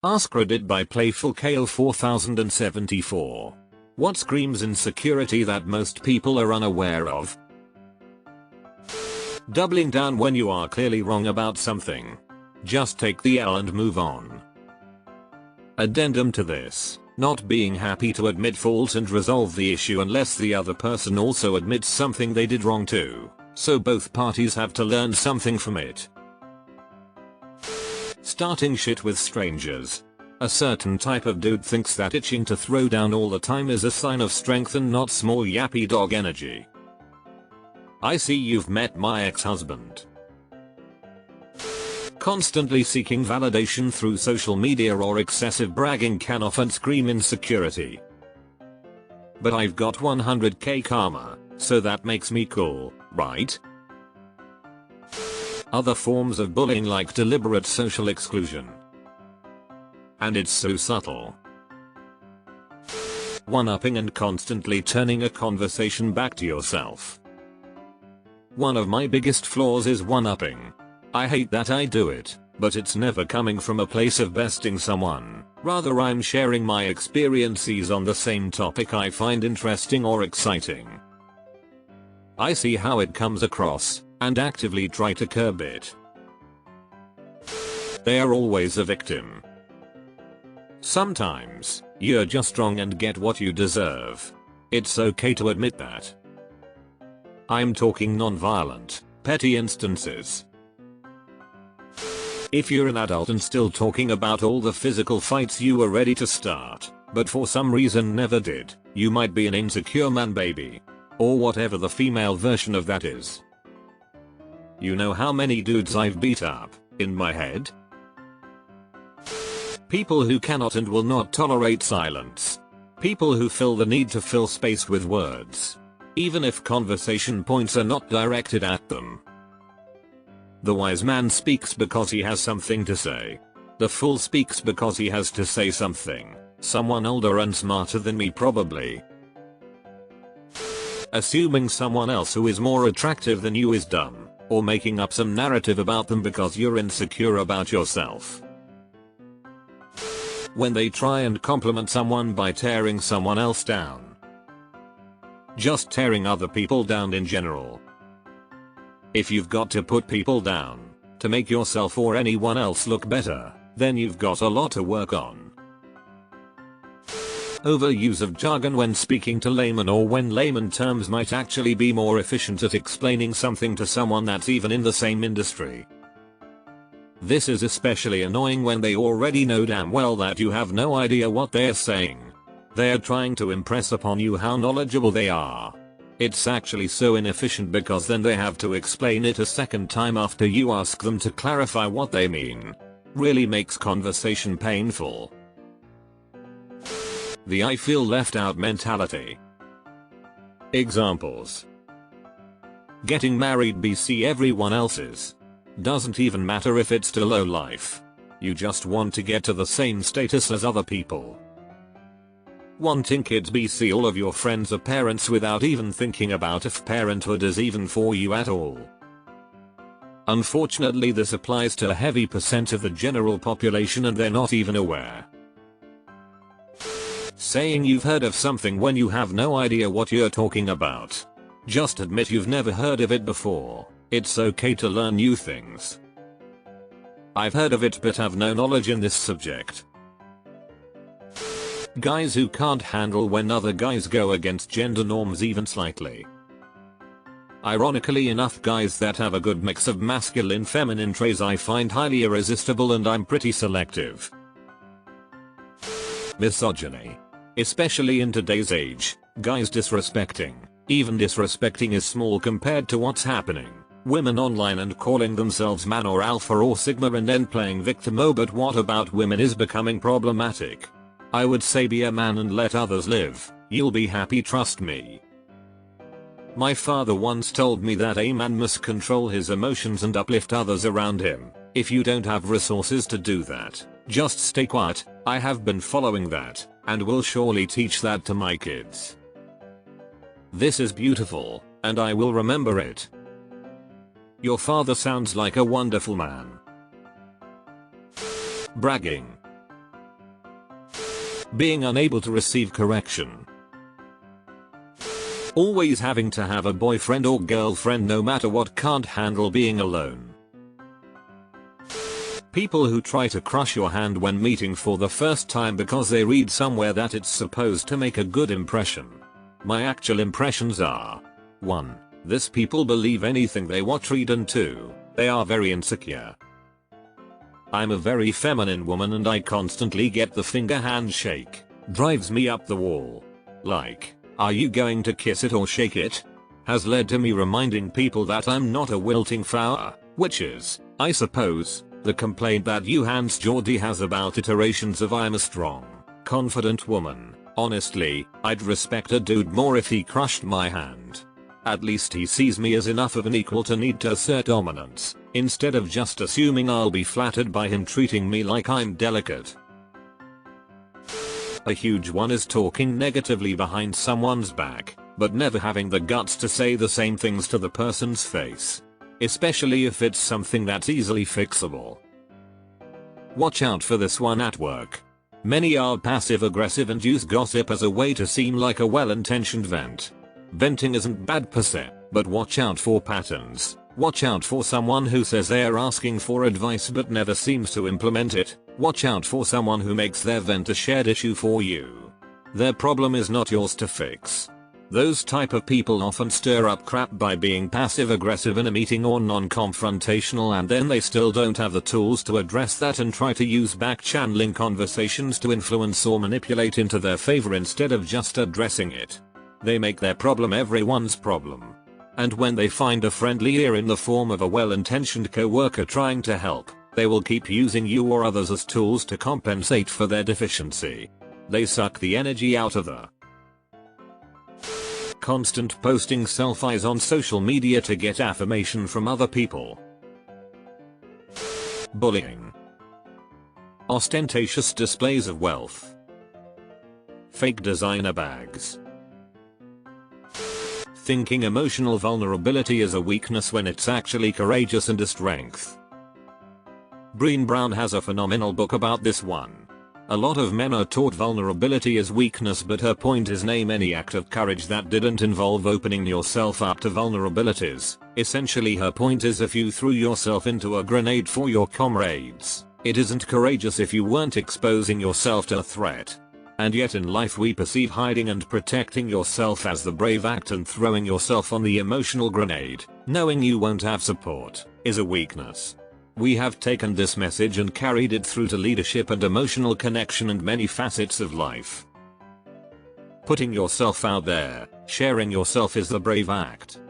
AskRedd by Playful Kale 4074. What screams insecurity that most people are unaware of? Doubling down when you are clearly wrong about something. Just take the L and move on. Addendum to this, not being happy to admit fault and resolve the issue unless the other person also admits something they did wrong too, so both parties have to learn something from it. Starting shit with strangers. A certain type of dude thinks that itching to throw down all the time is a sign of strength and not small yappy dog energy. I see you've met my ex-husband. Constantly seeking validation through social media or excessive bragging can often scream insecurity. But I've got 100k karma, so that makes me cool, right? Other forms of bullying like deliberate social exclusion. And it's so subtle. One-upping and constantly turning a conversation back to yourself. One of my biggest flaws is one-upping. I hate that I do it, but it's never coming from a place of besting someone. Rather, I'm sharing my experiences on the same topic I find interesting or exciting. I see how it comes across, and actively try to curb it. They are always a victim. Sometimes, you're just wrong and get what you deserve. It's okay to admit that. I'm talking non-violent, petty instances. If you're an adult and still talking about all the physical fights you were ready to start, but for some reason never did, you might be an insecure man baby. Or whatever the female version of that is. You know how many dudes I've beat up, in my head? People who cannot and will not tolerate silence. People who feel the need to fill space with words. Even if conversation points are not directed at them. The wise man speaks because he has something to say. The fool speaks because he has to say something. Someone older and smarter than me probably. Assuming someone else who is more attractive than you is dumb. Or making up some narrative about them because you're insecure about yourself. When they try and compliment someone by tearing someone else down. Just tearing other people down in general. If you've got to put people down to make yourself or anyone else look better, then you've got a lot to work on. Overuse of jargon when speaking to laymen or when layman terms might actually be more efficient at explaining something to someone that's even in the same industry. This is especially annoying when they already know damn well that you have no idea what they're saying. They're trying to impress upon you how knowledgeable they are. It's actually so inefficient because then they have to explain it a second time after you ask them to clarify what they mean. Really makes conversation painful. The I feel left out mentality. Examples. Getting married BC everyone else's. Doesn't even matter if it's to low life. You just want to get to the same status as other people. Wanting kids BC all of your friends are parents without even thinking about if parenthood is even for you at all. Unfortunately, this applies to a heavy percent of the general population and they're not even aware. Saying you've heard of something when you have no idea what you're talking about. Just admit you've never heard of it before. It's okay to learn new things. I've heard of it but have no knowledge in this subject. Guys who can't handle when other guys go against gender norms even slightly. Ironically enough, guys that have a good mix of masculine feminine traits I find highly irresistible and I'm pretty selective. Misogyny. Especially in today's age, guys disrespecting. Even disrespecting is small compared to what's happening. Women online and calling themselves man or alpha or sigma and then playing victim. Oh, but what about women is becoming problematic. I would say be a man and let others live. You'll be happy, trust me. My father once told me that a man must control his emotions and uplift others around him. If you don't have resources to do that, just stay quiet. I have been following that, and will surely teach that to my kids. This is beautiful, and I will remember it. Your father sounds like a wonderful man. Bragging. Being unable to receive correction. Always having to have a boyfriend or girlfriend no matter what, can't handle being alone. People who try to crush your hand when meeting for the first time because they read somewhere that it's supposed to make a good impression. My actual impressions are: 1. These people believe anything they watch, read, and 2. They are very insecure. I'm a very feminine woman and I constantly get the finger handshake. Drives me up the wall. Like, are you going to kiss it or shake it? Has led to me reminding people that I'm not a wilting flower, which is, I suppose, the complaint that you Hans Geordie has about iterations of I'm a strong, confident woman. Honestly, I'd respect a dude more if he crushed my hand. At least he sees me as enough of an equal to need to assert dominance, instead of just assuming I'll be flattered by him treating me like I'm delicate. A huge one is talking negatively behind someone's back, but never having the guts to say the same things to the person's face. Especially if it's something that's easily fixable. Watch out for this one at work. Many are passive aggressive and use gossip as a way to seem like a well-intentioned vent. Venting isn't bad per se, but watch out for patterns. Watch out for someone who says they're asking for advice but never seems to implement it. Watch out for someone who makes their vent a shared issue for you. Their problem is not yours to fix. Those type of people often stir up crap by being passive aggressive in a meeting or non-confrontational, and then they still don't have the tools to address that and try to use back-channeling conversations to influence or manipulate into their favor instead of just addressing it. They make their problem everyone's problem. And when they find a friendly ear in the form of a well-intentioned co-worker trying to help, they will keep using you or others as tools to compensate for their deficiency. They suck the energy out of the constant posting selfies on social media to get affirmation from other people. Bullying. Ostentatious displays of wealth. Fake designer bags. Thinking emotional vulnerability is a weakness when it's actually courageous and a strength. Brené Brown has a phenomenal book about this one. A lot of men are taught vulnerability is weakness, but her point is name any act of courage that didn't involve opening yourself up to vulnerabilities. Essentially her point is if you threw yourself into a grenade for your comrades, it isn't courageous if you weren't exposing yourself to a threat. And yet in life we perceive hiding and protecting yourself as the brave act, and throwing yourself on the emotional grenade, knowing you won't have support, is a weakness. We have taken this message and carried it through to leadership and emotional connection and many facets of life. Putting yourself out there, sharing yourself is the brave act.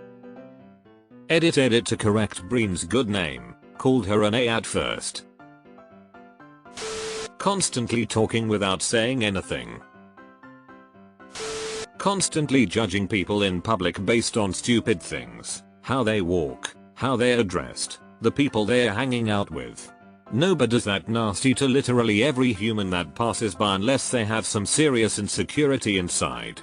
Edit to correct Brené's good name, called her an A at first. Constantly talking without saying anything. Constantly judging people in public based on stupid things, how they walk, how they're dressed, the people they're hanging out with. Nobody's that nasty to literally every human that passes by unless they have some serious insecurity inside.